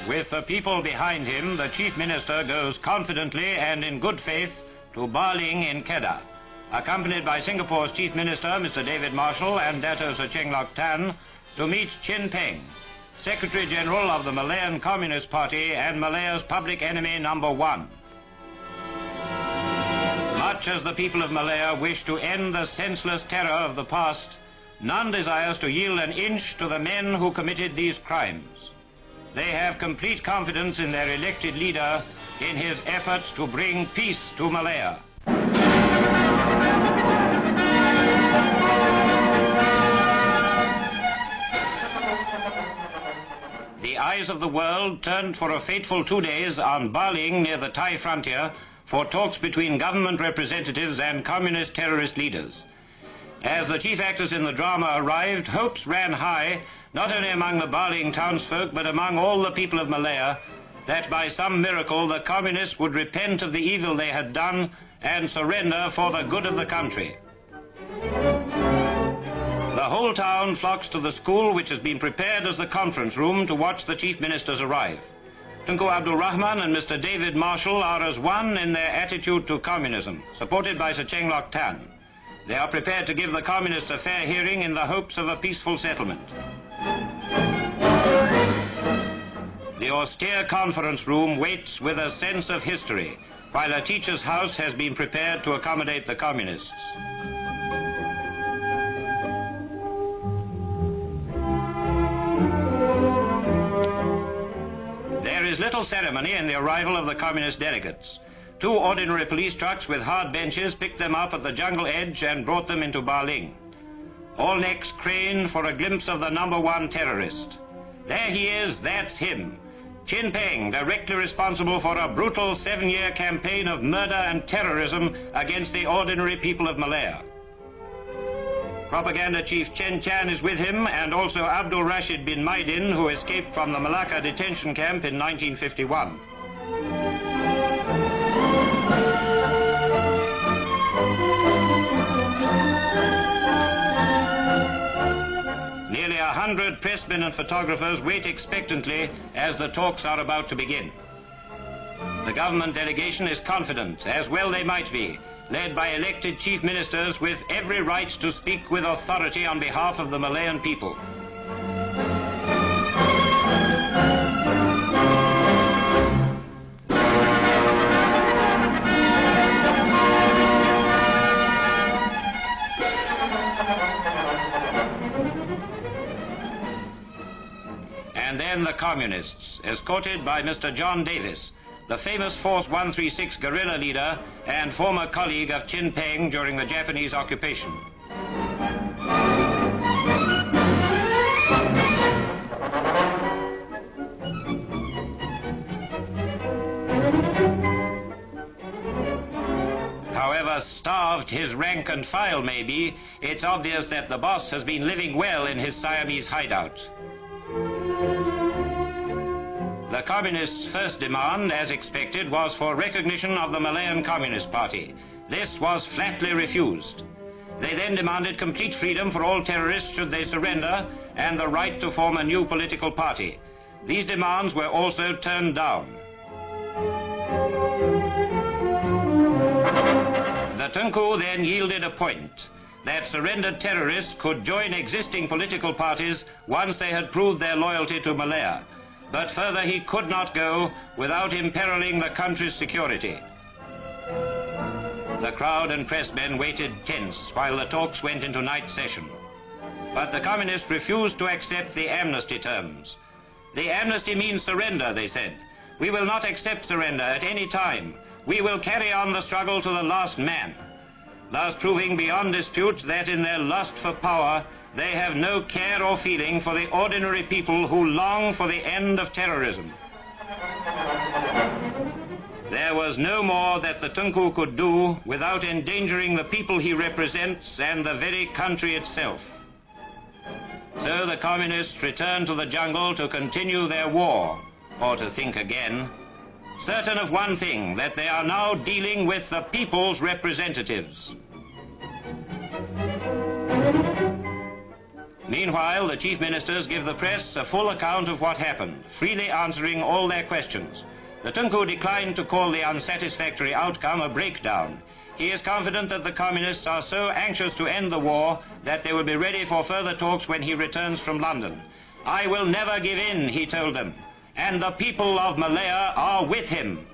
With the people behind him, the Chief Minister goes confidently and in good faith to Baling in Kedah, accompanied by Singapore's Chief Minister, Mr. David Marshall, and Dato Sir Cheng Lok Tan, to meet Chin Peng, Secretary General of the Malayan Communist Party and Malaya's public enemy number one. Much as the people of Malaya wish to end the senseless terror of the past, none desires to yield an inch to the men who committed these crimes. They have complete confidence in their elected leader in his efforts to bring peace to Malaya. The eyes of the world turned for a fateful 2 days on Baling near the Thai frontier for talks between government representatives and communist terrorist leaders. As the chief actors in the drama arrived, hopes ran high, not only among the Baling townsfolk, but among all the people of Malaya, that by some miracle the communists would repent of the evil they had done and surrender for the good of the country. The whole town flocks to the school, which has been prepared as the conference room to watch the chief ministers arrive. Tunku Abdul Rahman and Mr. David Marshall are as one in their attitude to communism, supported by Sir Cheng Lok Tan. They are prepared to give the communists a fair hearing in the hopes of a peaceful settlement. The austere conference room waits with a sense of history, while a teacher's house has been prepared to accommodate the communists. There is little ceremony in the arrival of the communist delegates. 2 ordinary police trucks with hard benches picked them up at the jungle edge and brought them into Baling. All necks craned for a glimpse of the number one terrorist. There he is, that's him. Chin Peng, directly responsible for a brutal 7-year campaign of murder and terrorism against the ordinary people of Malaya. Propaganda Chief Chen Chan is with him, and also Abdul Rashid bin Maidin, who escaped from the Malacca detention camp in 1951. Nearly 100 pressmen and photographers wait expectantly as the talks are about to begin. The government delegation is confident, as well they might be, led by elected chief ministers with every right to speak with authority on behalf of the Malayan people. And then the communists, escorted by Mr. John Davis, the famous Force 136 guerrilla leader and former colleague of Chin Peng during the Japanese occupation. However starved his rank and file may be, it's obvious that the boss has been living well in his Siamese hideout. The communists' first demand, as expected, was for recognition of the Malayan Communist Party. This was flatly refused. They then demanded complete freedom for all terrorists should they surrender, and the right to form a new political party. These demands were also turned down. The Tunku then yielded a point that surrendered terrorists could join existing political parties once they had proved their loyalty to Malaya. But further he could not go without imperiling the country's security. The crowd and pressmen waited tense while the talks went into night session. But the communists refused to accept the amnesty terms. The amnesty means surrender, they said. We will not accept surrender at any time. We will carry on the struggle to the last man. Thus proving beyond dispute that in their lust for power, they have no care or feeling for the ordinary people who long for the end of terrorism. There was no more that the Tunku could do without endangering the people he represents and the very country itself. So the communists returned to the jungle to continue their war, or to think again, certain of one thing, that they are now dealing with the people's representatives. Meanwhile, the chief ministers give the press a full account of what happened, freely answering all their questions. The Tunku declined to call the unsatisfactory outcome a breakdown. He is confident that the communists are so anxious to end the war that they will be ready for further talks when he returns from London. "I will never give in," he told them, "and the people of Malaya are with him."